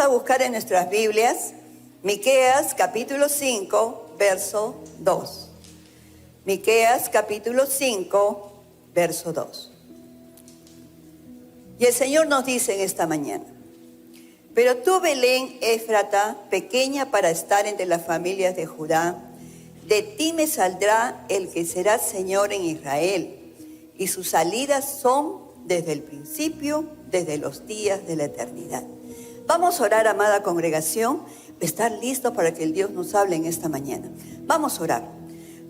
a buscar en nuestras Biblias Miqueas capítulo 5, verso 2. Miqueas capítulo 5, verso 2. Y el Señor nos dice en esta mañana: pero tú, Belén Éfrata, pequeña para estar entre las familias de Judá, de ti me saldrá el que será Señor en Israel, y sus salidas son desde el principio, desde los días de la eternidad. Vamos a orar, amada congregación, estar listos para que el Dios nos hable en esta mañana. Vamos a orar.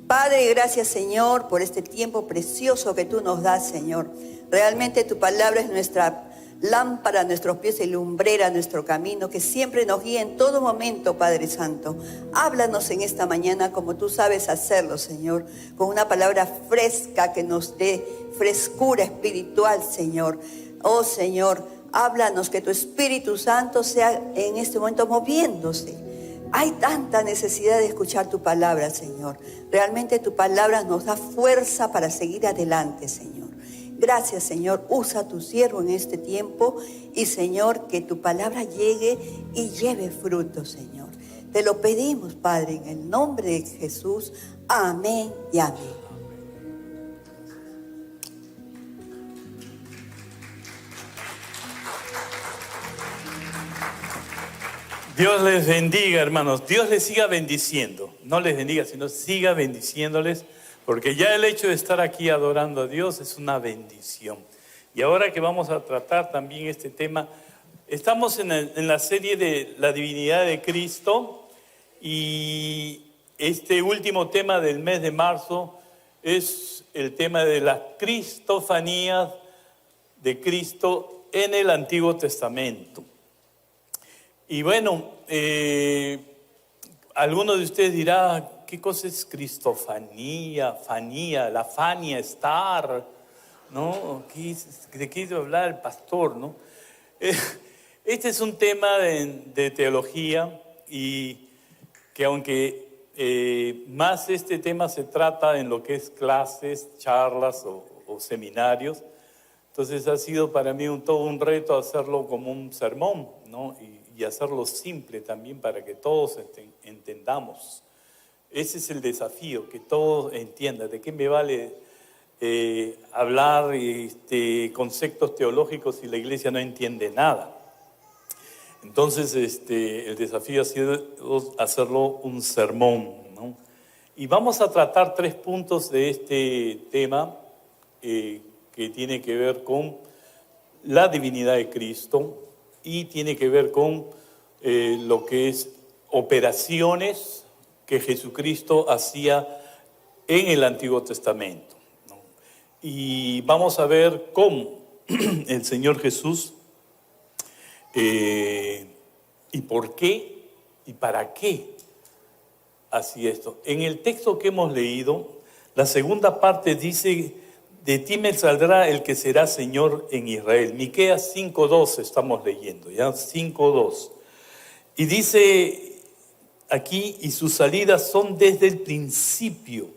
Padre, gracias, Señor, por este tiempo precioso que tú nos das, Señor. Realmente tu palabra es nuestra lámpara a nuestros pies y lumbrera a nuestro camino, que siempre nos guía en todo momento, Padre Santo. Háblanos en esta mañana como tú sabes hacerlo, Señor, con una palabra fresca que nos dé frescura espiritual, Señor. Oh, Señor, háblanos, que tu Espíritu Santo sea en este momento moviéndose. Hay tanta necesidad de escuchar tu palabra, Señor. Realmente tu palabra nos da fuerza para seguir adelante, Señor. Gracias, Señor. Usa a tu siervo en este tiempo y, Señor, que tu palabra llegue y lleve fruto, Señor. Te lo pedimos, Padre, en el nombre de Jesús. Amén y amén. Dios les bendiga, hermanos. Dios les siga bendiciendo. No les bendiga, sino siga bendiciéndoles, porque ya el hecho de estar aquí adorando a Dios es una bendición. Y ahora que vamos a tratar también este tema, estamos en la serie de la divinidad de Cristo, y este último tema del mes de marzo es el tema de las cristofanías de Cristo en el Antiguo Testamento. Y bueno, algunos de ustedes dirán: ¿qué cosa es cristofanía, fanía, la fania, estar? ¿No? ¿De qué iba a hablar el pastor? ¿No? Este es un tema de teología, y que aunque más este tema se trata en lo que es clases, charlas o seminarios, entonces ha sido para mí todo un reto hacerlo como un sermón, ¿no? Y hacerlo simple también para que todos entendamos. Ese es el desafío, que todos entiendan. ¿De qué me vale hablar conceptos teológicos si la iglesia no entiende nada? Entonces el desafío ha sido hacerlo un sermón, ¿no? Y vamos a tratar 3 puntos de este tema que tiene que ver con la divinidad de Cristo, y tiene que ver con lo que es operaciones que Jesucristo hacía en el Antiguo Testamento, ¿no? Y vamos a ver cómo el Señor Jesús, y por qué y para qué hacía esto. En el texto que hemos leído, la segunda parte dice: de ti me saldrá el que será Señor en Israel. Miqueas 5:2 estamos leyendo, ya 5:2. Y dice aquí: y sus salidas son desde el principio,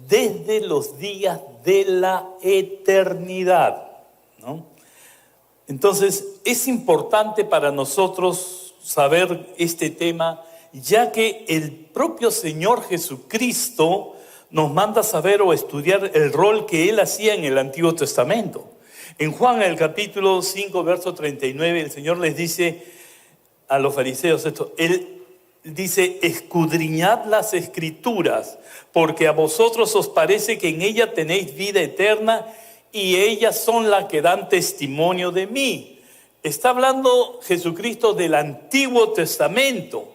desde los días de la eternidad, ¿no? Entonces es importante para nosotros saber este tema, ya que el propio Señor Jesucristo nos manda saber o estudiar el rol que Él hacía en el Antiguo Testamento. En Juan, el capítulo 5, verso 39, el Señor les dice a los fariseos esto. Él dice: escudriñad las Escrituras, porque a vosotros os parece que en ellas tenéis vida eterna, y ellas son las que dan testimonio de mí. Está hablando Jesucristo del Antiguo Testamento,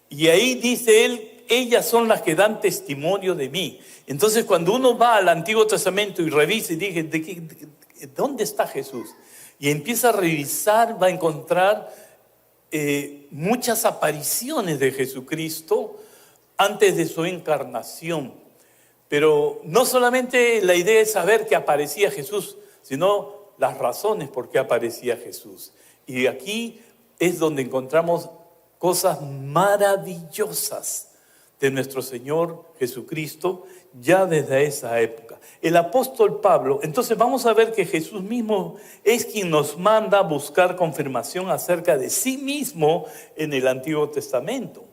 y ahí dice Él: ellas son las que dan testimonio de mí. Entonces, cuando uno va al Antiguo Testamento y revisa y dice: ¿dónde está Jesús? Y empieza a revisar, va a encontrar muchas apariciones de Jesucristo antes de su encarnación. Pero no solamente la idea es saber que aparecía Jesús, sino las razones por qué aparecía Jesús. Y aquí es donde encontramos cosas maravillosas de nuestro Señor Jesucristo ya desde esa época. El apóstol Pablo, entonces vamos a ver que Jesús mismo es quien nos manda a buscar confirmación acerca de sí mismo en el Antiguo Testamento.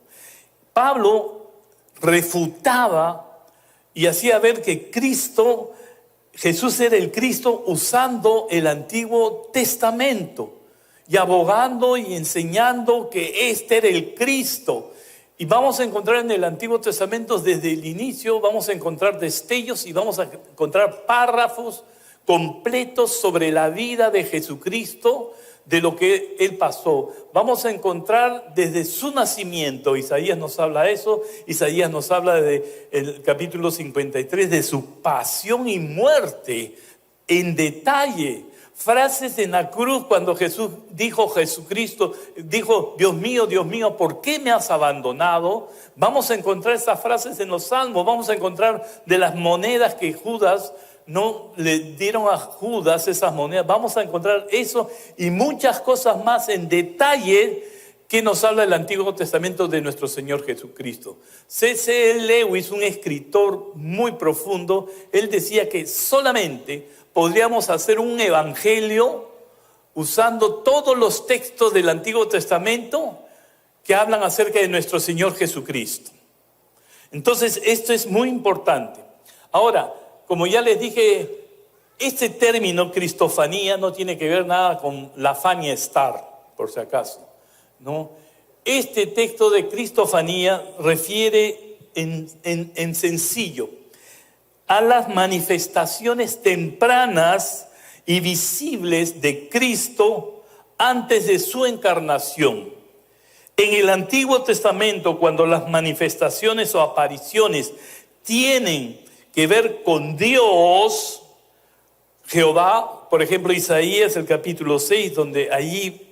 Pablo refutaba y hacía ver que Jesús era el Cristo usando el Antiguo Testamento y abogando y enseñando que este era el Cristo. Y vamos a encontrar en el Antiguo Testamento desde el inicio, vamos a encontrar destellos y vamos a encontrar párrafos completos sobre la vida de Jesucristo, de lo que Él pasó. Vamos a encontrar desde su nacimiento, Isaías nos habla de eso, Isaías nos habla de el capítulo 53, de su pasión y muerte en detalle. Frases en la cruz cuando Jesucristo dijo, Dios mío, ¿por qué me has abandonado? Vamos a encontrar esas frases en los Salmos, vamos a encontrar de las monedas que Judas no le dieron a Judas, esas monedas, vamos a encontrar eso y muchas cosas más en detalle que nos habla el Antiguo Testamento de nuestro Señor Jesucristo. C.S. Lewis, un escritor muy profundo, él decía que solamente podríamos hacer un evangelio usando todos los textos del Antiguo Testamento que hablan acerca de nuestro Señor Jesucristo. Entonces, esto es muy importante. Ahora, como ya les dije, este término cristofanía no tiene que ver nada con la Fania Star, por si acaso, ¿no? Este texto de cristofanía refiere en sencillo a las manifestaciones tempranas y visibles de Cristo antes de su encarnación. En el Antiguo Testamento, cuando las manifestaciones o apariciones tienen que ver con Dios, Jehová, por ejemplo, Isaías, el capítulo 6, donde allí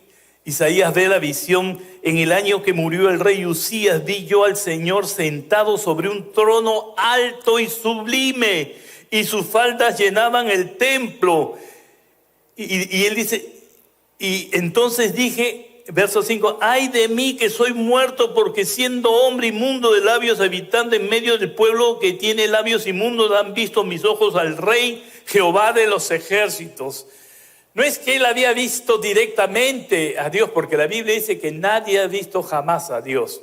Isaías ve la visión: en el año que murió el rey Usías, vi yo al Señor sentado sobre un trono alto y sublime, y sus faldas llenaban el templo. Y él dice, y entonces dije, verso 5, ay de mí que soy muerto, porque siendo hombre inmundo de labios, habitando en medio del pueblo que tiene labios inmundos, han visto mis ojos al Rey, Jehová de los ejércitos. No es que él había visto directamente a Dios, porque la Biblia dice que nadie ha visto jamás a Dios,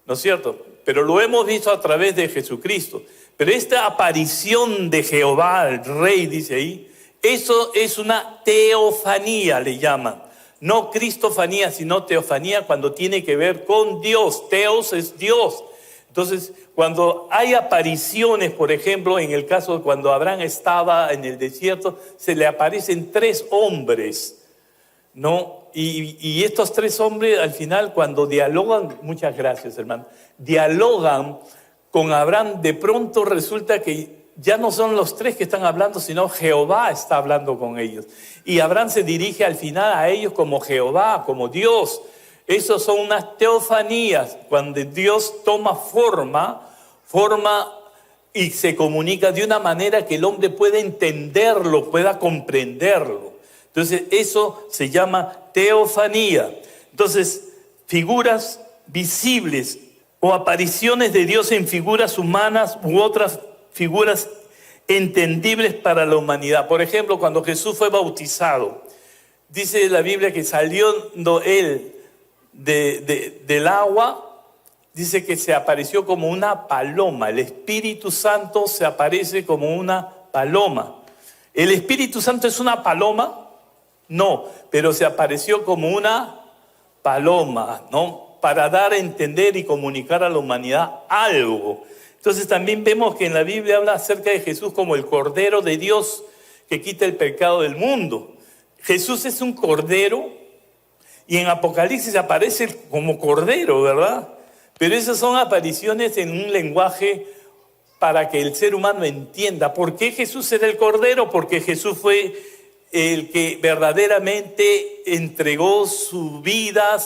¿no es cierto? Pero lo hemos visto a través de Jesucristo. Pero esta aparición de Jehová, el Rey, dice ahí, eso es una teofanía, le llaman. No cristofanía, sino teofanía, cuando tiene que ver con Dios. Teos es Dios. Entonces, cuando hay apariciones, por ejemplo, en el caso de cuando Abraham estaba en el desierto, se le aparecen 3 hombres, ¿no? Y estos 3 hombres, al final, cuando dialogan, muchas gracias, hermano, dialogan con Abraham, de pronto resulta que ya no son los 3 que están hablando, sino Jehová está hablando con ellos. Y Abraham se dirige al final a ellos como Jehová, como Dios. Esos son unas teofanías, cuando Dios toma forma y se comunica de una manera que el hombre pueda entenderlo, pueda comprenderlo. Entonces eso se llama teofanía. Entonces, figuras visibles o apariciones de Dios en figuras humanas u otras figuras entendibles para la humanidad. Por ejemplo, cuando Jesús fue bautizado, dice la Biblia que saliendo él del agua, dice que se apareció como una paloma. El Espíritu Santo se aparece como una paloma. ¿El Espíritu Santo es una paloma? No, pero se apareció como una paloma, ¿no? Para dar a entender y comunicar a la humanidad algo. Entonces también vemos que en la Biblia habla acerca de Jesús como el Cordero de Dios que quita el pecado del mundo. Jesús es un cordero y en Apocalipsis aparece como cordero, ¿verdad? Pero esas son apariciones en un lenguaje para que el ser humano entienda. ¿Por qué Jesús era el cordero? Porque Jesús fue el que verdaderamente entregó su vida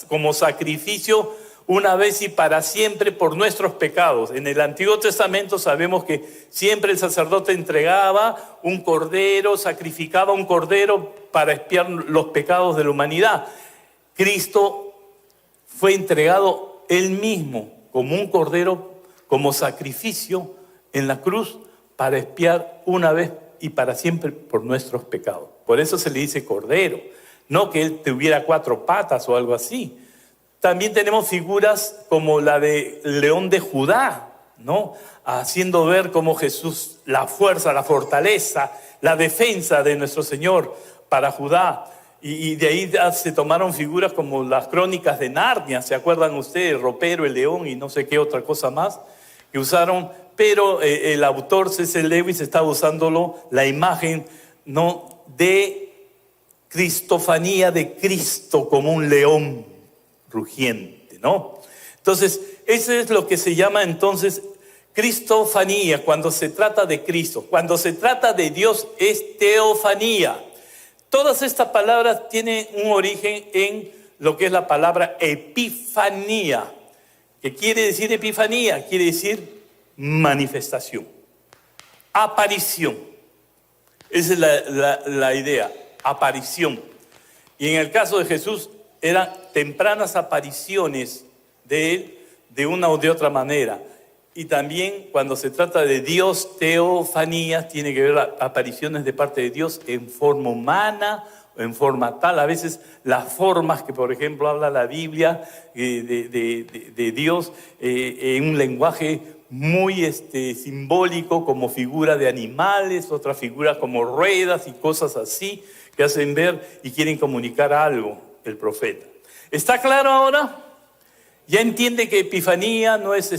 como sacrificio una vez y para siempre por nuestros pecados. En el Antiguo Testamento sabemos que siempre el sacerdote entregaba un cordero, sacrificaba un cordero para expiar los pecados de la humanidad. Cristo fue entregado él mismo como un cordero, como sacrificio en la cruz para expiar una vez y para siempre por nuestros pecados. Por eso se le dice Cordero, no que Él tuviera 4 patas o algo así. También tenemos figuras como la de León de Judá, ¿no? Haciendo ver cómo Jesús, la fuerza, la fortaleza, la defensa de nuestro Señor para Judá. Y de ahí se tomaron figuras como las crónicas de Narnia, ¿se acuerdan ustedes? El ropero, el león y no sé qué otra cosa más que usaron, pero el autor C.S. Lewis estaba usándolo, la imagen, ¿no?, de cristofanía de Cristo como un león rugiente, ¿no? Entonces, eso es lo que se llama entonces cristofanía cuando se trata de Cristo. Cuando se trata de Dios es teofanía. Todas estas palabras tienen un origen en lo que es la palabra epifanía. ¿Qué quiere decir epifanía? Quiere decir manifestación, aparición. Esa es la idea, aparición. Y en el caso de Jesús eran tempranas apariciones de Él de una o de otra manera. Y también cuando se trata de Dios, teofanías, tiene que ver apariciones de parte de Dios en forma humana o en forma tal. A veces las formas que, por ejemplo, habla la Biblia de Dios en un lenguaje muy simbólico, como figura de animales, otras figuras como ruedas y cosas así, que hacen ver y quieren comunicar algo el profeta. ¿Está claro ahora? Ya entiende que epifanía no es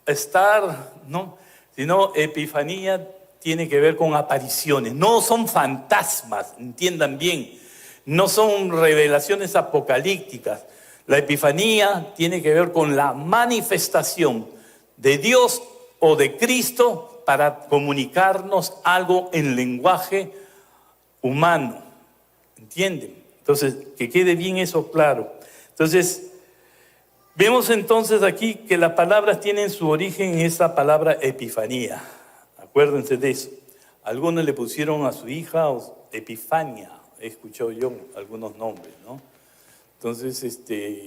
estar, ¿no? Sino epifanía tiene que ver con apariciones. No son fantasmas, entiendan bien. No son revelaciones apocalípticas. La epifanía tiene que ver con la manifestación de Dios o de Cristo para comunicarnos algo en lenguaje humano. ¿Entienden? Entonces, que quede bien eso claro. Entonces, vemos entonces aquí que las palabras tienen su origen en esa palabra epifanía. Acuérdense de eso. Algunos le pusieron a su hija Epifania. He escuchado yo algunos nombres, ¿no? Entonces,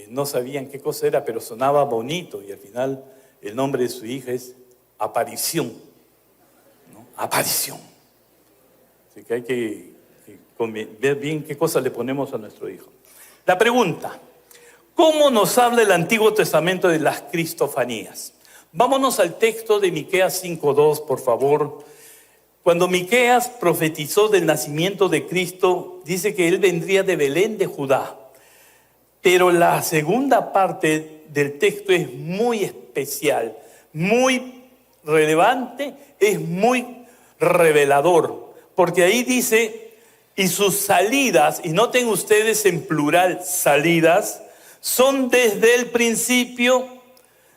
no sabían qué cosa era, pero sonaba bonito. Y al final, el nombre de su hija es Aparición, ¿no? Aparición. Así que hay que ver bien qué cosa le ponemos a nuestro hijo. La pregunta: ¿cómo nos habla el Antiguo Testamento de las cristofanías? Vámonos al texto de Miqueas 5:2, por favor. Cuando Miqueas profetizó del nacimiento de Cristo, dice que Él vendría de Belén de Judá. Pero la segunda parte del texto es muy especial, muy relevante, es muy revelador, porque ahí dice: y sus salidas, y noten ustedes en plural salidas, son desde el principio,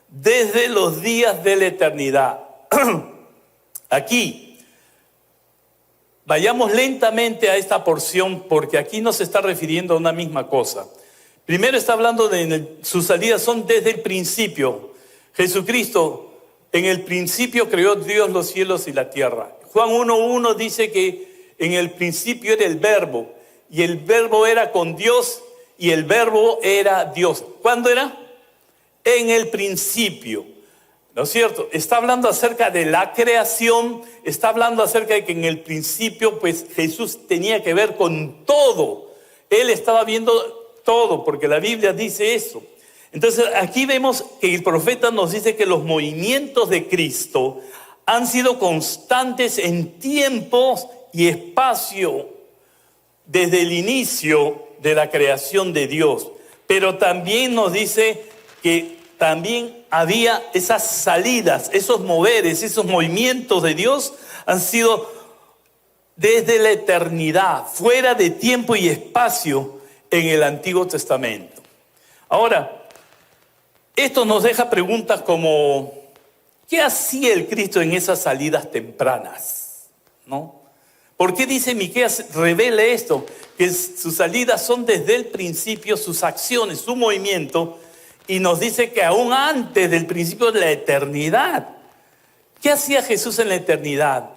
desde los días de la eternidad. Aquí, vayamos lentamente a esta porción, porque aquí no se está refiriendo a una misma cosa. Primero está hablando de sus salidas son desde el principio. Jesucristo, en el principio creó Dios los cielos y la tierra. Juan 1:1 dice que en el principio era el verbo, y el verbo era con Dios, y el verbo era Dios. ¿Cuándo era? En el principio, ¿no es cierto? Está hablando acerca de la creación, está hablando acerca de que en el principio, pues Jesús tenía que ver con todo. Él estaba viendo todo, porque la Biblia dice eso. Entonces aquí vemos que el profeta nos dice que los movimientos de Cristo han sido constantes en tiempos y espacio desde el inicio de la creación de Dios. Pero también nos dice que también había esas salidas, esos moveres, esos movimientos de Dios han sido desde la eternidad, fuera de tiempo y espacio en el Antiguo Testamento. Ahora, esto nos deja preguntas como: ¿qué hacía el Cristo en esas salidas tempranas? ¿No? ¿Por qué dice Miqueas, revela esto? Que sus salidas son desde el principio, sus acciones, su movimiento, y nos dice que aún antes del principio de la eternidad. ¿Qué hacía Jesús en la eternidad?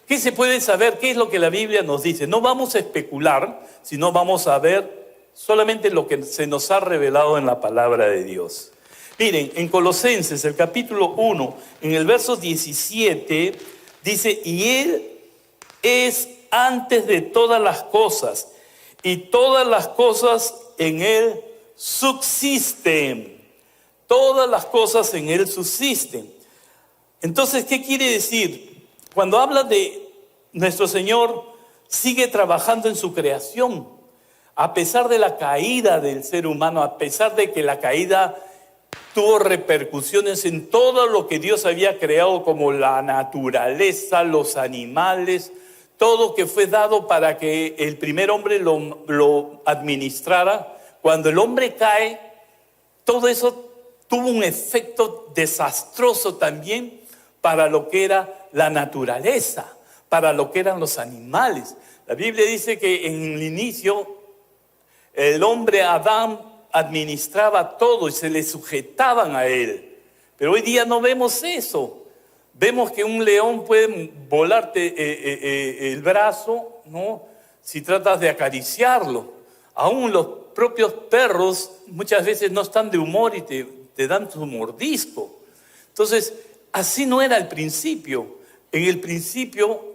¿Qué se puede saber? ¿Qué es lo que la Biblia nos dice? No vamos a especular, sino vamos a ver solamente lo que se nos ha revelado en la palabra de Dios. Miren, en Colosenses, el capítulo 1, en el verso 17, dice, y Él es antes de todas las cosas, y todas las cosas en Él subsisten. Todas las cosas en Él subsisten. Entonces, ¿qué quiere decir? Cuando habla de nuestro Señor, sigue trabajando en su creación. A pesar de la caída del ser humano, a pesar de que la caída tuvo repercusiones en todo lo que Dios había creado, como la naturaleza, los animales, todo que fue dado para que el primer hombre lo administrara. Cuando el hombre cae, todo eso tuvo un efecto desastroso también para lo que era la naturaleza, para lo que eran los animales. La Biblia dice que en el inicio el hombre Adán administraba todo y se le sujetaban a él. Pero hoy día no vemos eso. Vemos que un león puede volarte el brazo, ¿no? Si tratas de acariciarlo. Aún los propios perros muchas veces no están de humor y te dan su mordisco. Entonces, así no era al principio. En el principio,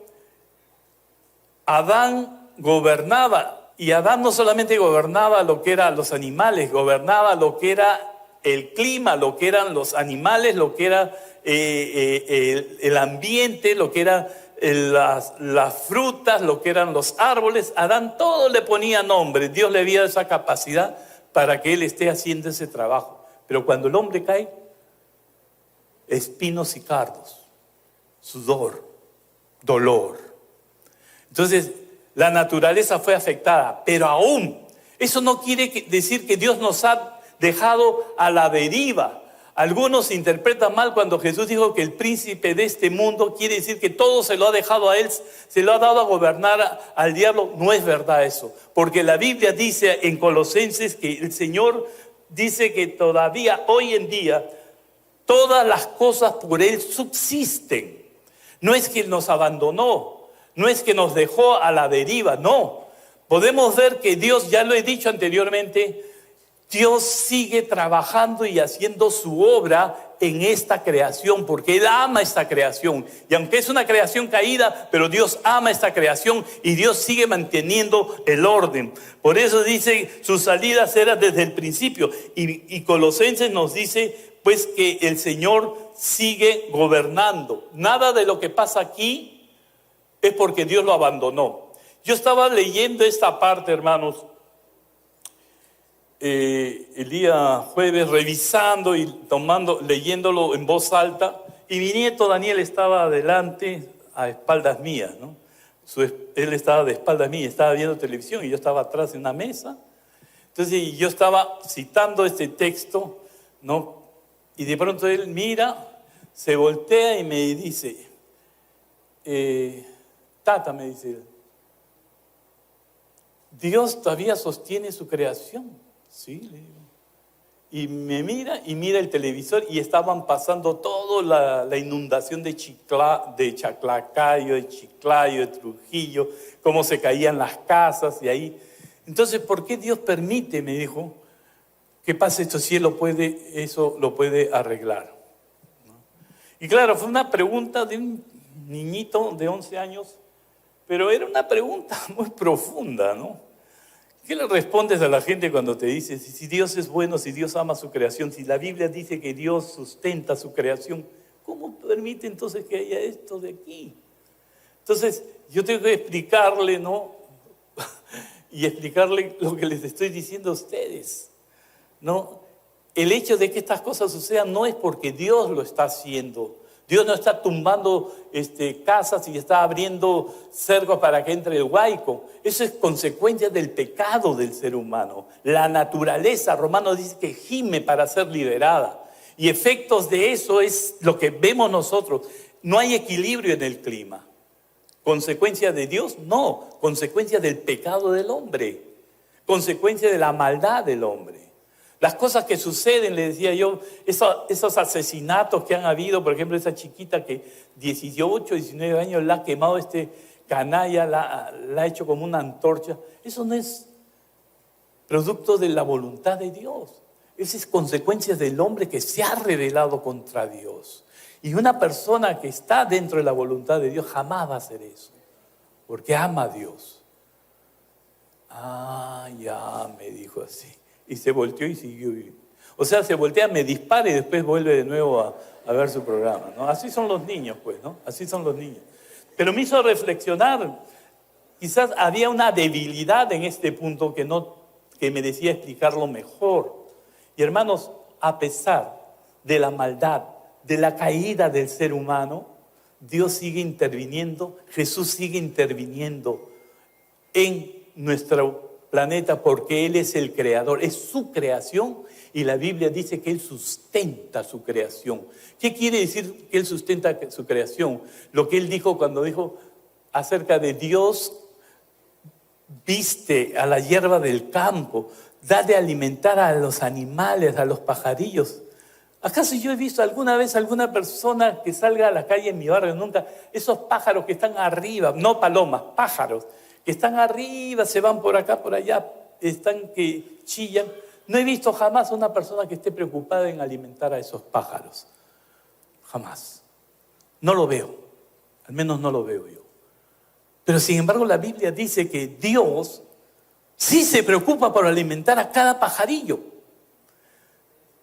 Adán gobernaba. Y Adán no solamente gobernaba lo que eran los animales, gobernaba lo que era el clima, lo que eran los animales, lo que era el ambiente, lo que eran las frutas, lo que eran los árboles. Adán todo le ponía nombre. Dios le había dado esa capacidad para que él esté haciendo ese trabajo. Pero cuando el hombre cae, espinos y cardos, sudor, dolor. Entonces, la naturaleza fue afectada, pero aún eso no quiere decir que Dios nos ha dejado a la deriva. Algunos interpretan mal cuando Jesús dijo que el príncipe de este mundo quiere decir que todo se lo ha dejado a él, se lo ha dado a gobernar al diablo. No es verdad eso, porque la Biblia dice en Colosenses que el Señor dice que todavía hoy en día todas las cosas por Él subsisten. No es que Él nos abandonó. No es que nos dejó a la deriva, no. Podemos ver que Dios, ya lo he dicho anteriormente, Dios sigue trabajando y haciendo su obra en esta creación, porque Él ama esta creación. Y aunque es una creación caída, pero Dios ama esta creación y Dios sigue manteniendo el orden. Por eso dice, sus salidas eran desde el principio. Y Colosenses nos dice, pues, que el Señor sigue gobernando. Nada de lo que pasa aquí es porque Dios lo abandonó. Yo estaba leyendo esta parte, hermanos, el día jueves, revisando y leyéndolo en voz alta, y mi nieto Daniel estaba adelante, a espaldas mías, ¿no? Él estaba de espaldas mías, estaba viendo televisión y yo estaba atrás de una mesa. Entonces yo estaba citando este texto, ¿no? Y de pronto él mira, se voltea y me dice, Tata, me dice, ¿Dios todavía sostiene su creación? Sí, le digo. Y me mira y mira el televisor y estaban pasando toda la inundación de Chaclacayo, de Chiclayo, de Trujillo, cómo se caían las casas y ahí. Entonces, ¿por qué Dios permite, me dijo, que pase esto si Él eso lo puede arreglar? ¿No? Y claro, fue una pregunta de un niñito de 11 años, pero era una pregunta muy profunda, ¿no? ¿Qué le respondes a la gente cuando te dice, si Dios es bueno, si Dios ama su creación, si la Biblia dice que Dios sustenta su creación, ¿cómo permite entonces que haya esto de aquí? Entonces, yo tengo que explicarle, ¿no? Y explicarle lo que les estoy diciendo a ustedes, ¿no? El hecho de que estas cosas sucedan no es porque Dios lo está haciendo. Dios no está tumbando casas y está abriendo cercos para que entre el huaico. Eso es consecuencia del pecado del ser humano. La naturaleza, Romanos dice que gime para ser liberada. Y efectos de eso es lo que vemos nosotros. No hay equilibrio en el clima. ¿Consecuencia de Dios? No. Consecuencia del pecado del hombre. Consecuencia de la maldad del hombre. Las cosas que suceden, le decía yo, esos asesinatos que han habido, por ejemplo, esa chiquita que 18, 19 años la ha quemado canalla, la ha hecho como una antorcha. Eso no es producto de la voluntad de Dios. Esa es consecuencia del hombre que se ha rebelado contra Dios. Y una persona que está dentro de la voluntad de Dios jamás va a hacer eso, porque ama a Dios. Ah, ya, me dijo así. Y se volteó y siguió viviendo. O sea, se voltea, me dispara y después vuelve de nuevo a ver su programa, ¿no? Así son los niños, pues, ¿no? Así son los niños. Pero me hizo reflexionar. Quizás había una debilidad en este punto que merecía explicarlo mejor. Y hermanos, a pesar de la maldad, de la caída del ser humano, Dios sigue interviniendo, Jesús sigue interviniendo en nuestro planeta porque Él es el creador, es su creación y la Biblia dice que Él sustenta su creación. ¿Qué quiere decir que Él sustenta su creación? Lo que Él dijo cuando dijo acerca de Dios, viste a la hierba del campo, da de alimentar a los animales, a los pajarillos. ¿Acaso yo he visto alguna vez alguna persona que salga a la calle en mi barrio? Nunca. Esos pájaros que están arriba, no palomas, pájaros, que están arriba, se van por acá, por allá, están que chillan. No he visto jamás a una persona que esté preocupada en alimentar a esos pájaros. Jamás. No lo veo. Al menos no lo veo yo. Pero sin embargo la Biblia dice que Dios sí se preocupa por alimentar a cada pajarillo.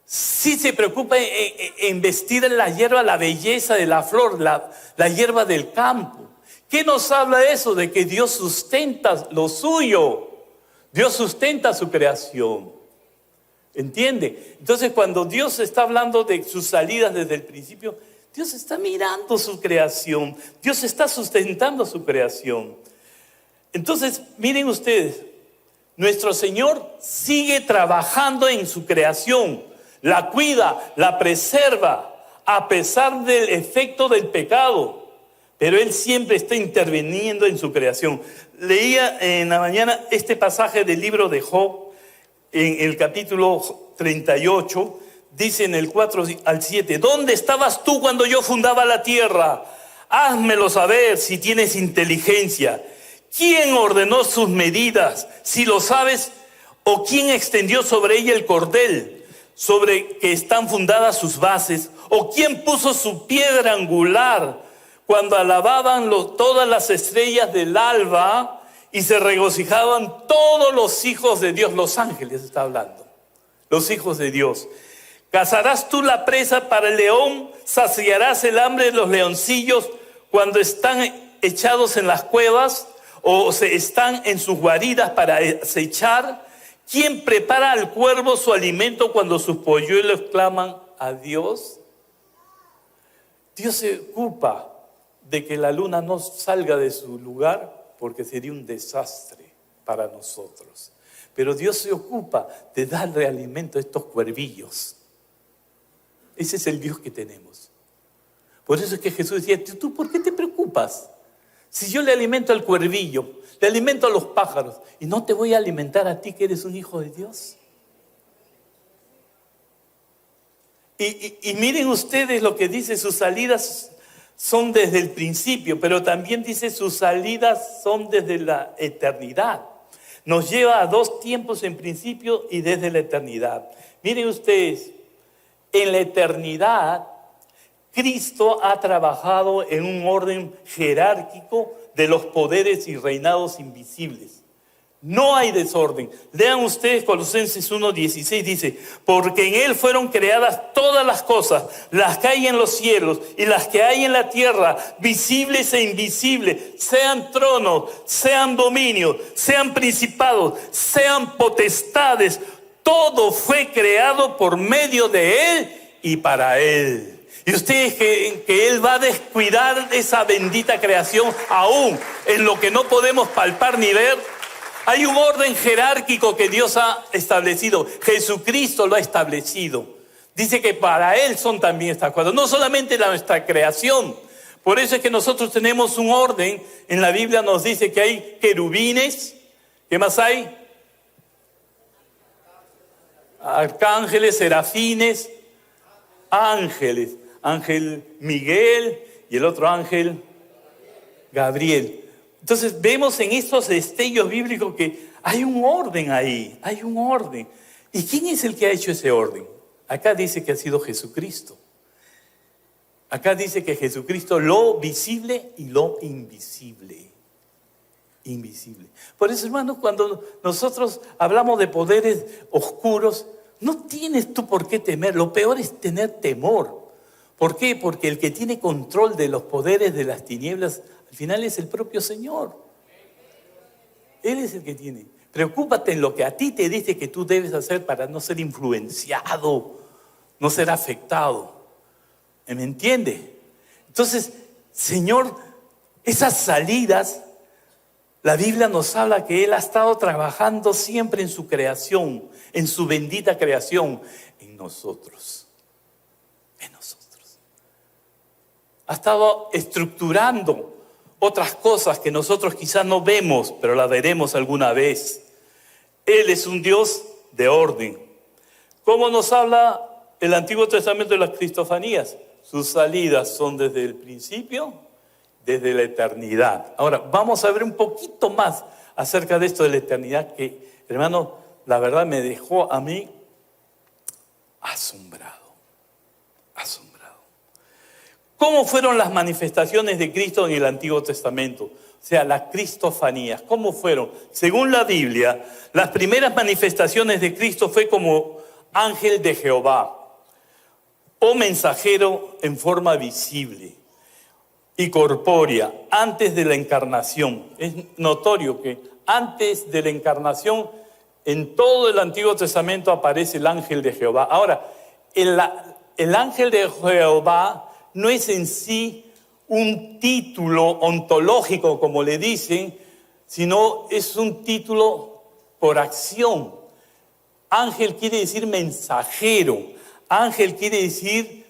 Sí se preocupa en vestir en la hierba la belleza de la flor, la hierba del campo. ¿Qué nos habla eso? De que Dios sustenta lo suyo. Dios sustenta su creación. ¿Entiende? Entonces cuando Dios está hablando de sus salidas desde el principio, Dios está mirando su creación. Dios está sustentando su creación. Entonces, miren ustedes, nuestro Señor sigue trabajando en su creación. La cuida, la preserva, a pesar del efecto del pecado. Pero Él siempre está interviniendo en su creación. Leía en la mañana este pasaje del libro de Job, en el capítulo 38, dice en el 4 al 7, ¿dónde estabas tú cuando yo fundaba la tierra? Házmelo saber si tienes inteligencia. ¿Quién ordenó sus medidas? Si lo sabes, ¿o quién extendió sobre ella el cordel, sobre que están fundadas sus bases? ¿O quién puso su piedra angular cuando alababan todas las estrellas del alba y se regocijaban todos los hijos de Dios? Los ángeles está hablando, los hijos de Dios. ¿Cazarás tú la presa para el león? ¿Saciarás el hambre de los leoncillos cuando están echados en las cuevas o se están en sus guaridas para acechar? ¿Quién prepara al cuervo su alimento cuando sus polluelos claman a Dios? Dios se ocupa de que la luna no salga de su lugar porque sería un desastre para nosotros. Pero Dios se ocupa de darle alimento a estos cuervillos. Ese es el Dios que tenemos. Por eso es que Jesús decía, ¿tú por qué te preocupas? Si yo le alimento al cuervillo, le alimento a los pájaros, ¿y no te voy a alimentar a ti que eres un hijo de Dios? Y miren ustedes lo que dice, sus salidas son desde el principio, pero también dice sus salidas son desde la eternidad. Nos lleva a dos tiempos en principio y desde la eternidad. Miren ustedes, en la eternidad, Cristo ha trabajado en un orden jerárquico de los poderes y reinados invisibles. No hay desorden. Lean ustedes Colosenses 1:16, dice, porque en Él fueron creadas todas las cosas, las que hay en los cielos y las que hay en la tierra, visibles e invisibles, sean tronos, sean dominios, sean principados, sean potestades. Todo fue creado por medio de Él y para Él. Y ustedes que Él va a descuidar esa bendita creación aún en lo que no podemos palpar ni ver. Hay un orden jerárquico que Dios ha establecido. Jesucristo lo ha establecido. Dice que para Él son también estas cosas. No solamente nuestra creación. Por eso es que nosotros tenemos un orden. En la Biblia nos dice que hay querubines. ¿Qué más hay? Arcángeles, serafines, ángeles. Ángel Miguel y el otro ángel Gabriel. Entonces vemos en estos destellos bíblicos que hay un orden ahí, hay un orden. ¿Y quién es el que ha hecho ese orden? Acá dice que ha sido Jesucristo. Acá dice que Jesucristo lo visible y lo invisible. Invisible. Por eso, hermanos, cuando nosotros hablamos de poderes oscuros, no tienes tú por qué temer. Lo peor es tener temor. ¿Por qué? Porque el que tiene control de los poderes de las tinieblas, al final es el propio Señor. Él es el que tiene. Preocúpate en lo que a ti te dice que tú debes hacer para no ser influenciado, no ser afectado. ¿Me entiende? Entonces, Señor, esas salidas, la Biblia nos habla que Él ha estado trabajando siempre en su creación, en su bendita creación, en nosotros. En nosotros. Ha estado estructurando otras cosas que nosotros quizás no vemos, pero las veremos alguna vez. Él es un Dios de orden. ¿Cómo nos habla el Antiguo Testamento de las Cristofanías? Sus salidas son desde el principio, desde la eternidad. Ahora, vamos a ver un poquito más acerca de esto de la eternidad que, hermano, la verdad me dejó a mí asombrado. Asombrado. ¿Cómo fueron las manifestaciones de Cristo en el Antiguo Testamento? O sea, las cristofanías. ¿Cómo fueron? Según la Biblia, las primeras manifestaciones de Cristo fue como ángel de Jehová o mensajero en forma visible y corpórea antes de la encarnación. Es notorio que antes de la encarnación en todo el Antiguo Testamento aparece el ángel de Jehová. Ahora, el ángel de Jehová no es en sí un título ontológico, como le dicen, sino es un título por acción. Ángel quiere decir mensajero. Ángel quiere decir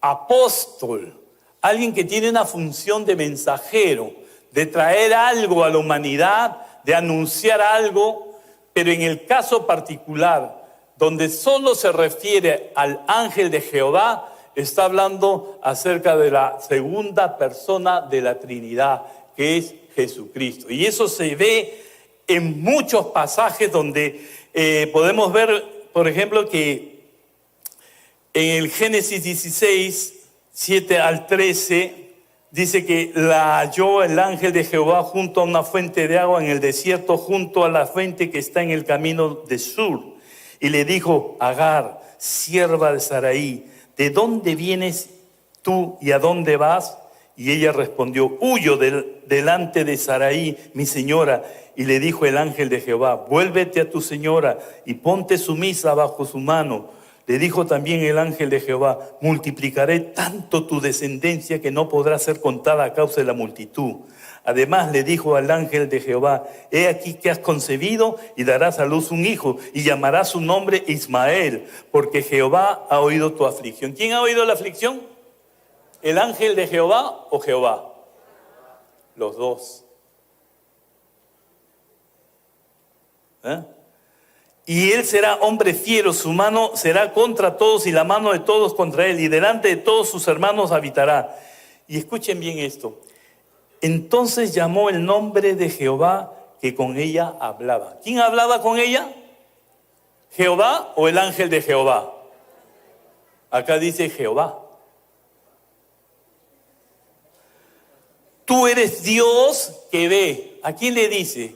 apóstol. Alguien que tiene una función de mensajero, de traer algo a la humanidad, de anunciar algo, pero en el caso particular, donde solo se refiere al ángel de Jehová, está hablando acerca de la segunda persona de la Trinidad, que es Jesucristo. Y eso se ve en muchos pasajes donde podemos ver, por ejemplo, que en el Génesis 16, 7 al 13, dice que la halló el ángel de Jehová junto a una fuente de agua en el desierto, junto a la fuente que está en el camino de Sur. Y le dijo: Agar, sierva de Sarai, ¿de dónde vienes tú y a dónde vas? Y ella respondió: huyo delante de Sarai, mi señora. Y le dijo el ángel de Jehová: vuélvete a tu señora y ponte sumisa bajo su mano. Le dijo también el ángel de Jehová: multiplicaré tanto tu descendencia que no podrá ser contada a causa de la multitud. Además le dijo al ángel de Jehová: he aquí que has concebido y darás a luz un hijo y llamarás su nombre Ismael, porque Jehová ha oído tu aflicción. ¿Quién ha oído la aflicción? ¿El ángel de Jehová o Jehová? Los dos. Y él será hombre fiero, su mano será contra todos y la mano de todos contra él, y delante de todos sus hermanos habitará. Y escuchen bien esto. Entonces llamó el nombre de Jehová que con ella hablaba. ¿Quién hablaba con ella? ¿Jehová o el ángel de Jehová? Acá dice Jehová. Tú eres Dios que ve. ¿A quién le dice?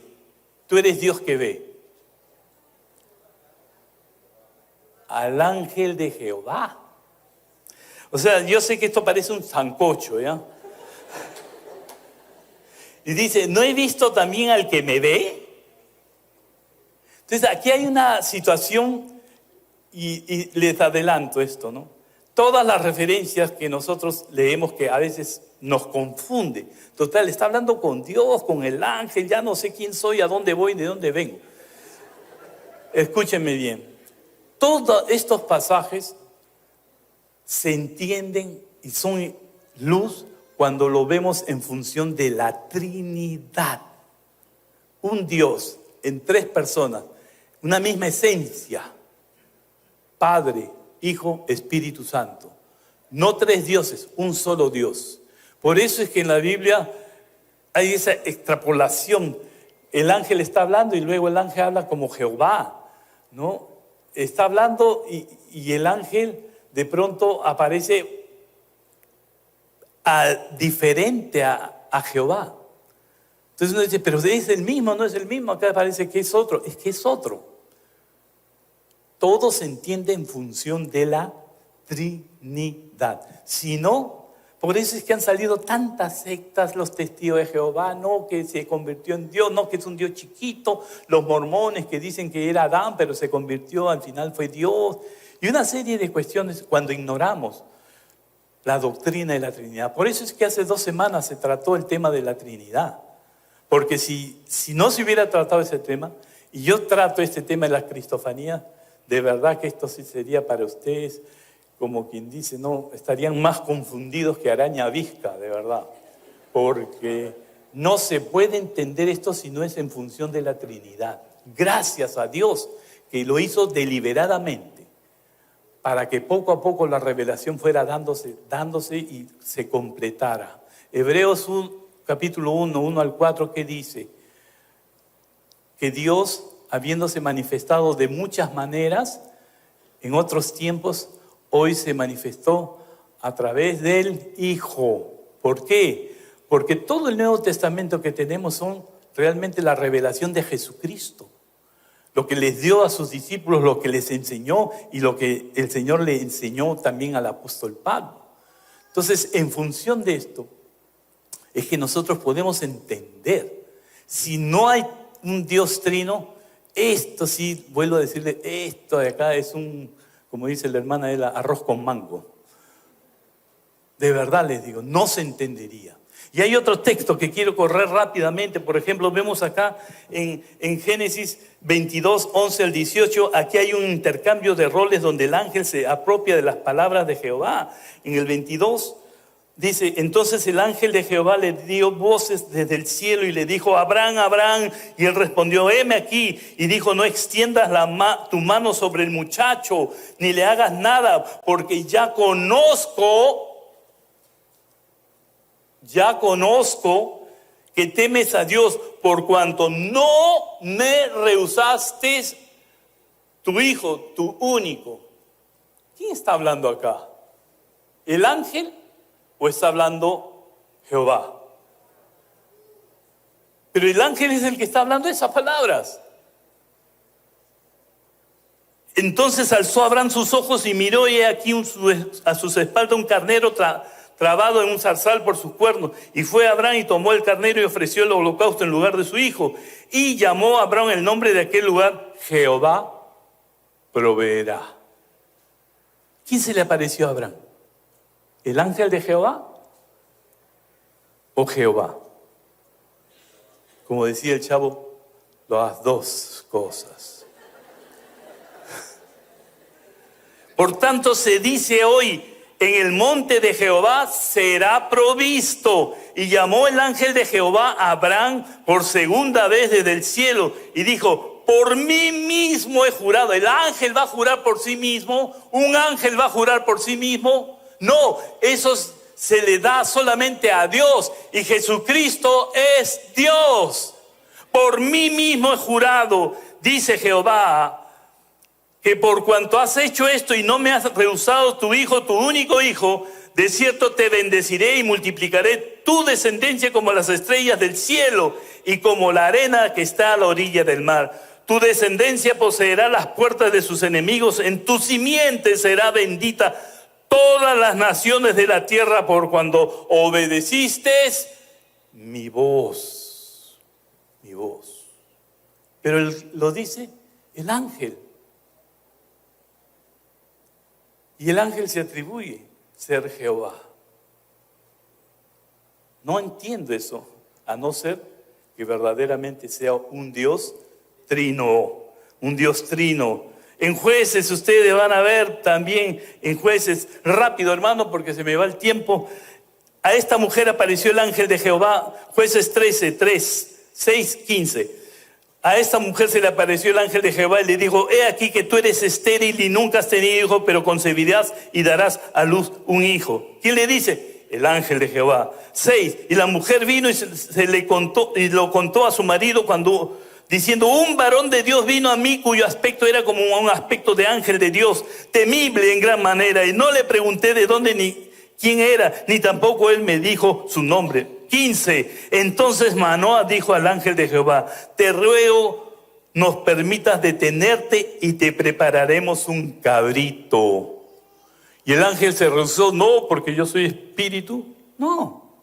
Tú eres Dios que ve. Al ángel de Jehová. O sea, yo sé que esto parece un sancocho, ¿ya? Y dice: ¿no he visto también al que me ve? Entonces aquí hay una situación, y les adelanto esto, ¿no? Todas las referencias que nosotros leemos que a veces nos confunde. Total, está hablando con Dios, con el ángel, ya no sé quién soy, a dónde voy, de dónde vengo. Escúchenme bien. Todos estos pasajes se entienden y son luz cuando lo vemos en función de la Trinidad. Un Dios en tres personas, una misma esencia: Padre, Hijo, Espíritu Santo. No tres dioses, un solo Dios. Por eso es que en la Biblia hay esa extrapolación. El ángel está hablando y luego el ángel habla como Jehová, ¿no? está hablando y el ángel de pronto aparece diferente a Jehová. Entonces uno dice, pero es el mismo, no es el mismo, acá parece que es otro. Es que es otro. Todo se entiende en función de la Trinidad. Si no, por eso es que han salido tantas sectas, los testigos de Jehová, no, que se convirtió en Dios, no, que es un Dios chiquito, los mormones que dicen que era Adán, pero se convirtió, al final fue Dios, y una serie de cuestiones cuando ignoramos la doctrina de la Trinidad. Por eso es que hace 2 semanas se trató el tema de la Trinidad, porque si no se hubiera tratado ese tema, y yo trato este tema de la cristofanía, de verdad que esto sí sería para ustedes, como quien dice, no, estarían más confundidos que araña visca, de verdad. Porque no se puede entender esto si no es en función de la Trinidad. Gracias a Dios que lo hizo deliberadamente, para que poco a poco la revelación fuera dándose y se completara. Hebreos capítulo 1 al 4, ¿qué dice? Que Dios, habiéndose manifestado de muchas maneras, en otros tiempos, hoy se manifestó a través del Hijo. ¿Por qué? Porque todo el Nuevo Testamento que tenemos son realmente la revelación de Jesucristo. Lo que les dio a sus discípulos, lo que les enseñó y lo que el Señor le enseñó también al apóstol Pablo. Entonces, en función de esto, es que nosotros podemos entender. Si no hay un Dios trino, esto sí, vuelvo a decirle, esto de acá es como dice la hermana de arroz con mango. De verdad les digo, no se entendería. Y hay otro texto que quiero correr rápidamente. Por ejemplo, vemos acá en Génesis 22, 11 al 18, aquí hay un intercambio de roles donde el ángel se apropia de las palabras de Jehová. En el 22 dice, entonces el ángel de Jehová le dio voces desde el cielo y le dijo, Abraham, Abraham. Y él respondió, heme aquí. Y dijo, no extiendas tu mano sobre el muchacho, ni le hagas nada, porque ya conozco que temes a Dios, por cuanto no me rehusaste tu hijo, tu único. ¿Quién está hablando acá? ¿El ángel o está hablando Jehová? Pero el ángel es el que está hablando esas palabras. Entonces alzó Abraham sus ojos y miró, y he aquí a sus espaldas un carnero trabado en un zarzal por sus cuernos. Y fue Abraham y tomó el carnero y ofreció el holocausto en lugar de su hijo. Y llamó a Abraham el nombre de aquel lugar, Jehová proveerá. ¿Quién se le apareció a Abraham? ¿El ángel de Jehová o Jehová? Como decía el chavo, las dos cosas. Por tanto se dice hoy, en el monte de Jehová será provisto. Y llamó el ángel de Jehová a Abraham por segunda vez desde el cielo y dijo, por mí mismo he jurado. ¿El ángel va a jurar por sí mismo? ¿Un ángel va a jurar por sí mismo? No, eso se le da solamente a Dios, y Jesucristo es Dios. Por mí mismo he jurado, dice Jehová, que por cuanto has hecho esto y no me has rehusado tu hijo, tu único hijo, de cierto te bendeciré y multiplicaré tu descendencia como las estrellas del cielo y como la arena que está a la orilla del mar. Tu descendencia poseerá las puertas de sus enemigos, en tu simiente será bendita todas las naciones de la tierra, por cuando obedeciste mi voz. Mi voz. Pero lo dice el ángel. Y el ángel se atribuye ser Jehová. No entiendo eso, a no ser que verdaderamente sea un Dios trino. Un Dios trino. En Jueces, ustedes van a ver también, en Jueces, rápido hermano, porque se me va el tiempo. A esta mujer apareció el ángel de Jehová, Jueces 13, 3, 6, 15. A esta mujer se le apareció el ángel de Jehová y le dijo, he aquí que tú eres estéril y nunca has tenido hijo, pero concebirás y darás a luz un hijo. ¿Quién le dice? El ángel de Jehová. 6. Y la mujer vino y se le contó, y lo contó a su marido cuando diciendo: un varón de Dios vino a mí cuyo aspecto era como un aspecto de ángel de Dios, temible en gran manera. Y no le pregunté de dónde ni quién era, ni tampoco él me dijo su nombre. 15. Entonces Manoah dijo al ángel de Jehová: te ruego nos permitas detenerte y te prepararemos un cabrito. Y el ángel se rehusó. No, porque yo soy espíritu. No,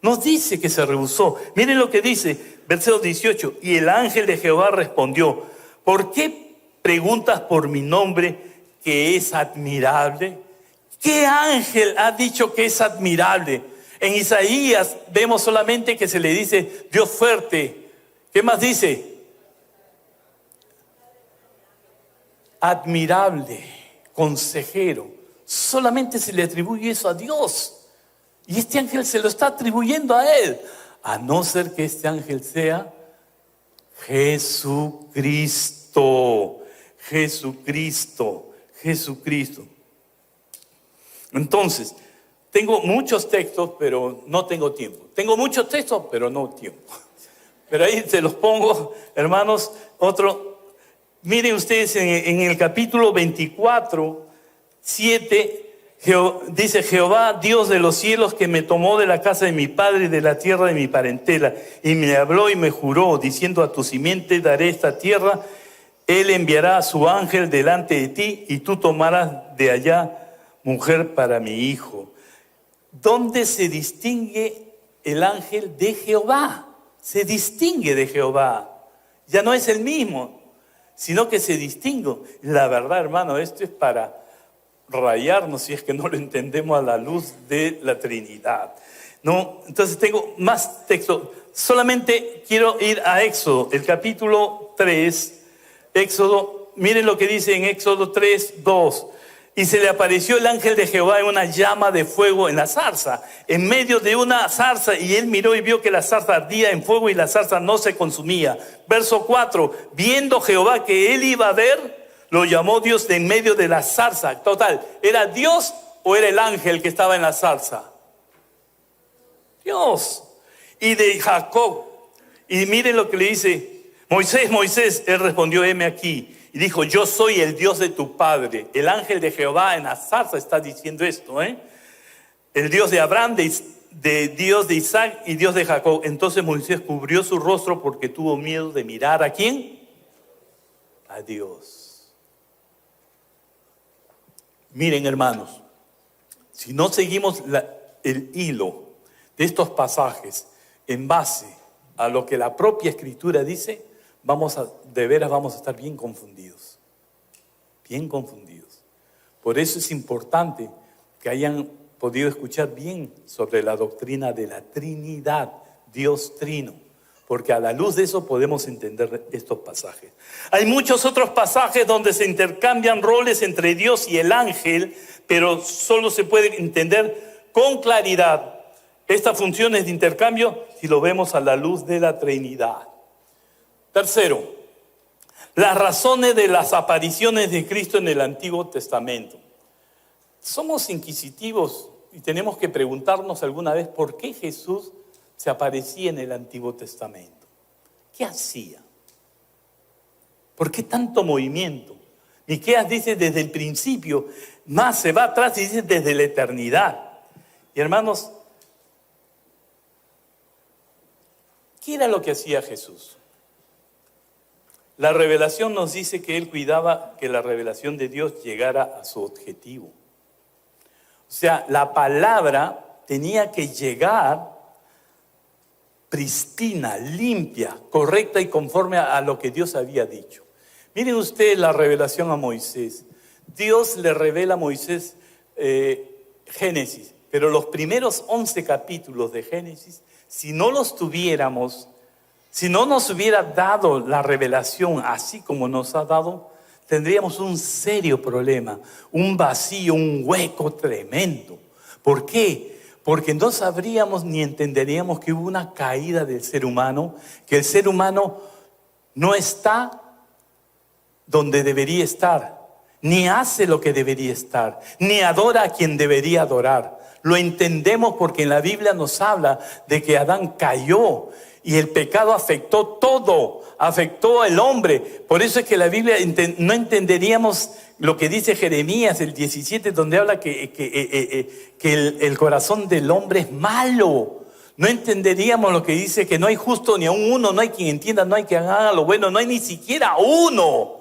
nos dice que se rehusó. Miren lo que dice, versículo 18. Y el ángel de Jehová respondió: ¿por qué preguntas por mi nombre, que es admirable? ¿Qué ángel ha dicho que es admirable? En Isaías vemos solamente que se le dice Dios fuerte. ¿Qué más dice? Admirable, consejero. Solamente se le atribuye eso a Dios. Y este ángel se lo está atribuyendo a él. A no ser que este ángel sea Jesucristo. Jesucristo. Jesucristo. Entonces, tengo muchos textos, pero no tengo tiempo. Tengo muchos textos, pero no tiempo. Pero ahí se los pongo, hermanos. Otro, miren ustedes en el capítulo 24, 7, dice: Jehová, Dios de los cielos, que me tomó de la casa de mi padre y de la tierra de mi parentela, y me habló y me juró, diciendo: a tu simiente daré esta tierra, él enviará a su ángel delante de ti, y tú tomarás de allá mujer para mi hijo. ¿Dónde se distingue el ángel de Jehová? Se distingue de Jehová. Ya no es el mismo, sino que se distingue. La verdad, hermano, esto es para rayarnos si es que no lo entendemos a la luz de la Trinidad. No, entonces tengo más texto. Solamente quiero ir a Éxodo, el capítulo 3. Éxodo, miren lo que dice en Éxodo 3, 2. Y se le apareció el ángel de Jehová en una llama de fuego en la zarza, en medio de una zarza, y él miró y vio que la zarza ardía en fuego y la zarza no se consumía. Verso 4, viendo Jehová que él iba a ver, lo llamó Dios de en medio de la zarza. Total, ¿era Dios o era el ángel que estaba en la zarza? Dios. Y de Jacob, y miren lo que le dice: Moisés, Moisés. Él respondió: heme aquí. Y dijo: yo soy el Dios de tu padre. El ángel de Jehová en la zarza está diciendo esto, el Dios de Abraham, de Dios de Isaac y Dios de Jacob. Entonces Moisés cubrió su rostro porque tuvo miedo de mirar ¿a quién? A Dios. Miren, hermanos, si no seguimos el hilo de estos pasajes en base a lo que la propia Escritura dice, de veras vamos a estar bien confundidos. Bien confundidos. Por eso es importante que hayan podido escuchar bien sobre la doctrina de la Trinidad, Dios Trino, porque a la luz de eso podemos entender estos pasajes. Hay muchos otros pasajes donde se intercambian roles entre Dios y el ángel, pero solo se puede entender con claridad estas funciones de intercambio si lo vemos a la luz de la Trinidad. Tercero, las razones de las apariciones de Cristo en el Antiguo Testamento. Somos inquisitivos y tenemos que preguntarnos alguna vez por qué Jesús se aparecía en el Antiguo Testamento. ¿Qué hacía? ¿Por qué tanto movimiento? Miqueas dice desde el principio, más se va atrás y dice desde la eternidad. Y hermanos, ¿qué era lo que hacía Jesús? La revelación nos dice que él cuidaba que la revelación de Dios llegara a su objetivo. O sea, la palabra tenía que llegar pristina, limpia, correcta y conforme a lo que Dios había dicho. Miren ustedes la revelación a Moisés. Dios le revela a Moisés Génesis, pero los primeros 11 capítulos de Génesis, si no los tuviéramos, si no nos hubiera dado la revelación así como nos ha dado, tendríamos un serio problema, un vacío, un hueco tremendo. ¿Por qué? Porque no sabríamos ni entenderíamos que hubo una caída del ser humano, que el ser humano no está donde debería estar, ni hace lo que debería estar, ni adora a quien debería adorar. lo entendemos porque en la Biblia nos habla de que Adán cayó y el pecado afectó todo, afectó al hombre. Por eso es que la Biblia no entenderíamos lo que dice Jeremías, el 17, donde habla que el corazón del hombre es malo. No entenderíamos lo que dice que no hay justo ni aun uno, no hay quien entienda, no hay quien haga lo bueno, no hay ni siquiera uno.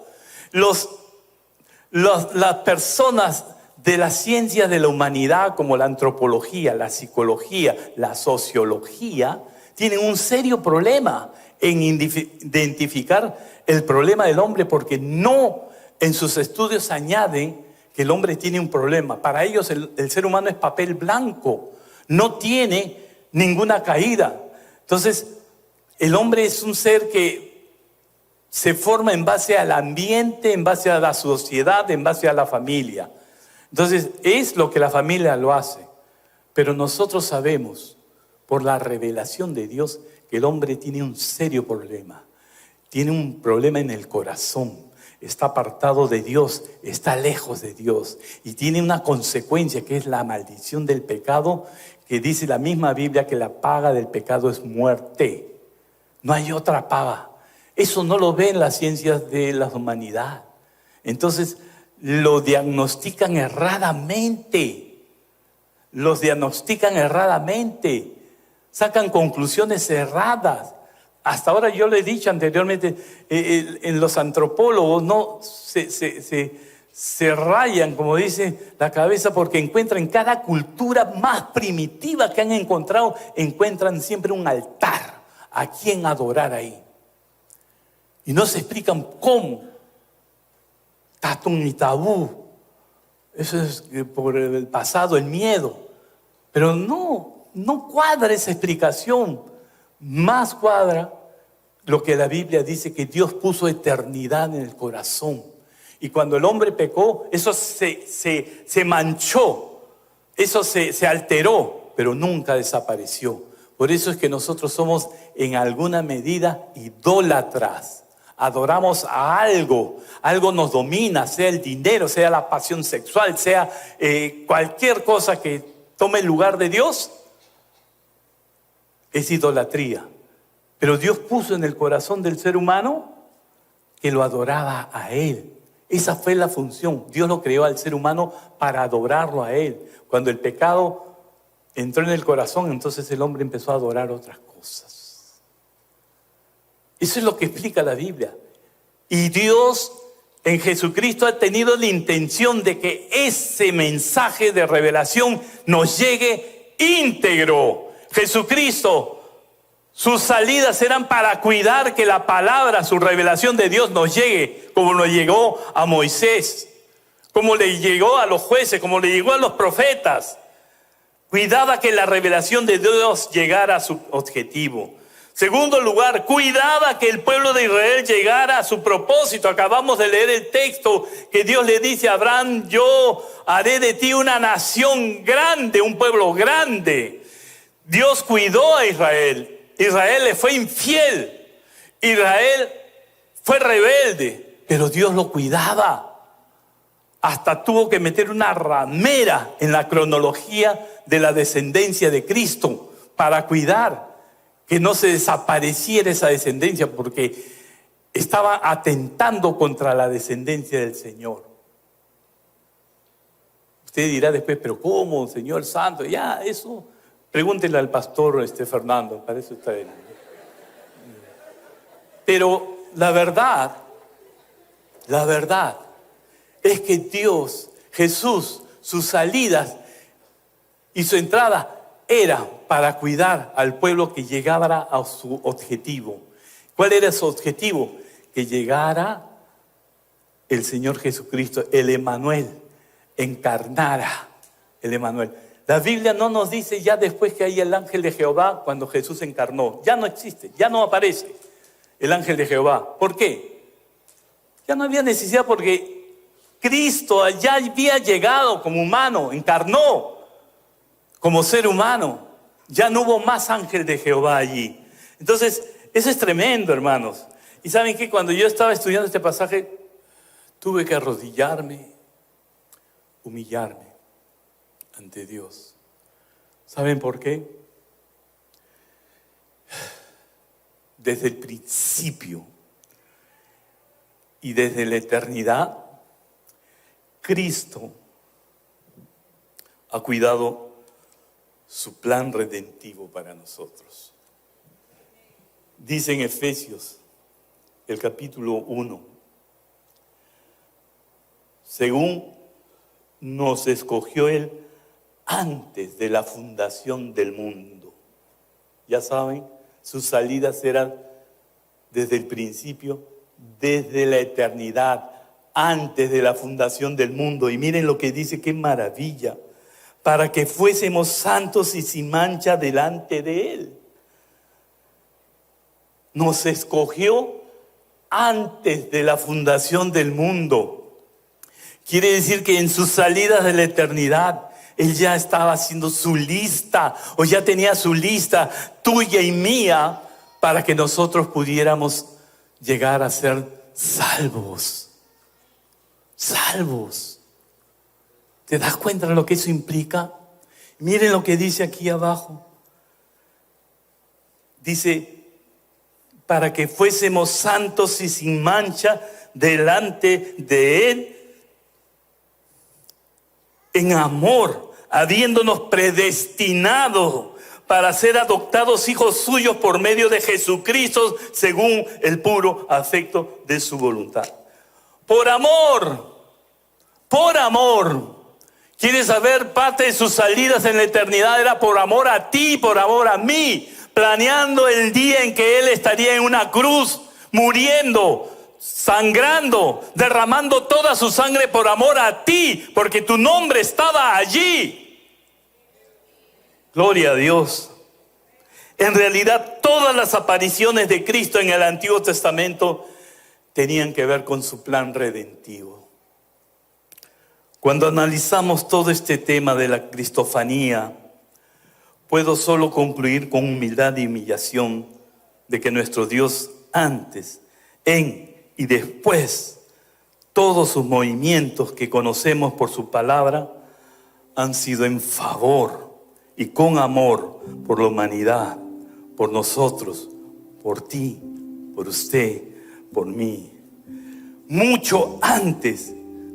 Las personas de las ciencias de la humanidad, como la antropología, la psicología, la sociología, tienen un serio problema en identificar el problema del hombre, porque no en sus estudios añaden que el hombre tiene un problema. Para ellos el ser humano es papel blanco, no tiene ninguna caída. Entonces, el hombre es un ser que se forma en base al ambiente, en base a la sociedad, en base a la familia. Entonces, es lo que la familia lo hace. Pero nosotros sabemos, por la revelación de Dios, que el hombre tiene un serio problema. Tiene un problema en el corazón. Está apartado de Dios, está lejos de Dios. Y tiene una consecuencia que es la maldición del pecado, que dice la misma Biblia que la paga del pecado es muerte. No hay otra paga. Eso no lo ven las ciencias de la humanidad. Entonces lo diagnostican erradamente. Los diagnostican erradamente. Sacan conclusiones erradas. Hasta ahora yo le he dicho anteriormente, en los antropólogos no se rayan, como dice la cabeza, porque encuentran en cada cultura más primitiva que han encontrado, encuentran siempre un altar a quien adorar ahí. Y no se explican cómo. Tatún y tabú. Eso es por el pasado, el miedo. Pero no cuadra esa explicación. Más cuadra lo que la Biblia dice, que Dios puso eternidad en el corazón. Y cuando el hombre pecó, eso se manchó, eso se alteró, pero nunca desapareció. Por eso es que nosotros somos en alguna medida idólatras. Adoramos a algo nos domina, sea el dinero, sea la pasión sexual, sea cualquier cosa que tome el lugar de Dios, es idolatría. Pero Dios puso en el corazón del ser humano que lo adoraba a Él. Esa fue la función. Dios lo creó al ser humano para adorarlo a Él. Cuando el pecado entró en el corazón, entonces el hombre empezó a adorar otras cosas. Eso es lo que explica la Biblia. Y Dios en Jesucristo ha tenido la intención de que ese mensaje de revelación nos llegue íntegro. Jesucristo, sus salidas eran para cuidar que la palabra, su revelación de Dios nos llegue, como le llegó a Moisés, como le llegó a los jueces, como le llegó a los profetas. Cuidaba que la revelación de Dios llegara a su objetivo. Segundo lugar, cuidaba que el pueblo de Israel llegara a su propósito. Acabamos de leer el texto que Dios le dice a Abraham: yo haré de ti una nación grande, un pueblo grande. Dios cuidó a Israel. Israel le fue infiel. Israel fue rebelde, pero Dios lo cuidaba. Hasta tuvo que meter una ramera en la cronología de la descendencia de Cristo para cuidar que no se desapareciera esa descendencia, porque estaba atentando contra la descendencia del Señor. Usted dirá después, pero ¿cómo, Señor Santo? Ya, eso, pregúntenle al pastor Fernando, para eso está él. Pero la verdad es que Dios, Jesús, sus salidas y su entrada era para cuidar al pueblo que llegara a su objetivo. ¿Cuál era su objetivo? Que llegara el Señor Jesucristo, el Emmanuel, encarnara el Emmanuel. La Biblia no nos dice ya después que hay el ángel de Jehová cuando Jesús encarnó. Ya no existe, ya no aparece el ángel de Jehová. ¿Por qué? Ya no había necesidad, porque Cristo ya había llegado como humano, encarnó como ser humano. Ya no hubo más ángel de Jehová allí. Entonces, eso es tremendo, hermanos. Y ¿saben qué? Cuando yo estaba estudiando este pasaje, tuve que arrodillarme, humillarme ante Dios. ¿Saben por qué? Desde el principio y desde la eternidad, Cristo ha cuidado su plan redentivo para nosotros. Dice en Efesios, el capítulo 1, según nos escogió Él antes de la fundación del mundo. Ya saben, sus salidas eran desde el principio, desde la eternidad, antes de la fundación del mundo. Y miren lo que dice, qué maravilla, para que fuésemos santos y sin mancha delante de Él. Nos escogió antes de la fundación del mundo. Quiere decir que en sus salidas de la eternidad, Él ya estaba haciendo su lista, o ya tenía su lista tuya y mía, para que nosotros pudiéramos llegar a ser salvos. Salvos. ¿Te das cuenta de lo que eso implica? Miren lo que dice aquí abajo. Dice, para que fuésemos santos y sin mancha delante de Él, en amor, habiéndonos predestinado para ser adoptados hijos suyos por medio de Jesucristo, según el puro afecto de su voluntad. Por amor. ¿Quieres saber? Parte de sus salidas en la eternidad era por amor a ti, por amor a mí, planeando el día en que Él estaría en una cruz, muriendo, sangrando, derramando toda su sangre por amor a ti, porque tu nombre estaba allí. Gloria a Dios. En realidad, todas las apariciones de Cristo en el Antiguo Testamento tenían que ver con su plan redentivo. Cuando analizamos todo este tema de la cristofanía, puedo solo concluir con humildad y humillación de que nuestro Dios antes, en y después, todos sus movimientos que conocemos por su palabra han sido en favor y con amor por la humanidad, por nosotros, por ti, por usted, por mí. Mucho antes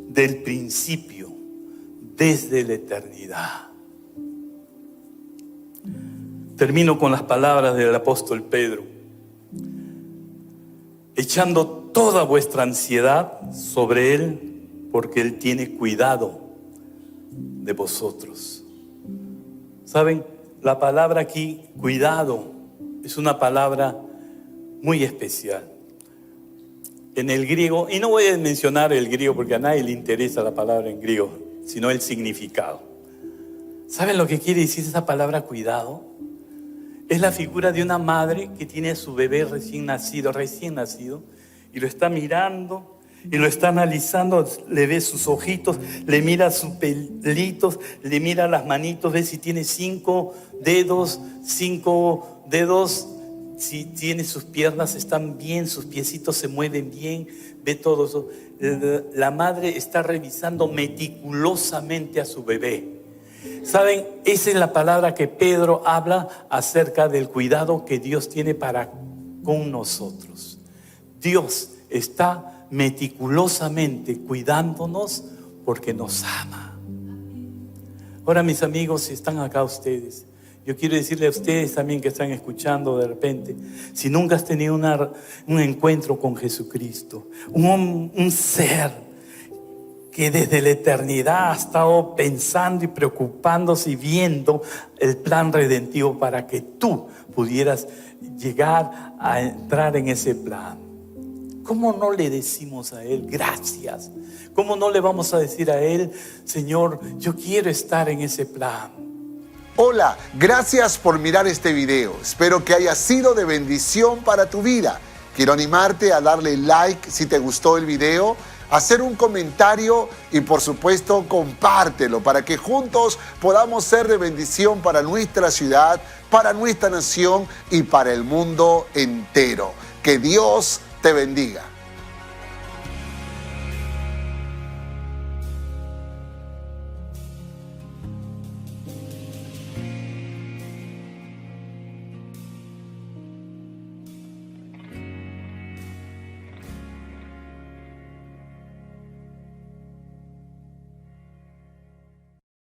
del principio, desde la eternidad. Termino con las palabras del apóstol Pedro. Echando toda vuestra ansiedad sobre Él, porque Él tiene cuidado de vosotros. ¿Saben? La palabra aquí, cuidado, es una palabra muy especial. En el griego, y no voy a mencionar el griego porque a nadie le interesa la palabra en griego, sino el significado. ¿Saben lo que quiere decir esa palabra cuidado? Es la figura de una madre que tiene a su bebé recién nacido, y lo está mirando, y lo está analizando, le ve sus ojitos, le mira sus pelitos, le mira las manitos, ve si tiene 5 dedos, si tiene sus piernas, están bien, sus piecitos se mueven bien, ve todo eso. La madre está revisando meticulosamente a su bebé. ¿Saben? Esa es la palabra que Pedro habla acerca del cuidado que Dios tiene para con nosotros. Dios está meticulosamente cuidándonos porque nos ama. Ahora, mis amigos, si están acá ustedes, yo quiero decirle a ustedes también que están escuchando de repente, si nunca has tenido un encuentro con Jesucristo, un ser que desde la eternidad ha estado pensando y preocupándose y viendo el plan redentivo para que tú pudieras llegar a entrar en ese plan. ¿Cómo no le decimos a Él gracias? ¿Cómo no le vamos a decir a Él, Señor, yo quiero estar en ese plan? Hola, gracias por mirar este video. Espero que haya sido de bendición para tu vida. Quiero animarte a darle like si te gustó el video, hacer un comentario y por supuesto compártelo para que juntos podamos ser de bendición para nuestra ciudad, para nuestra nación y para el mundo entero. Que Dios te bendiga.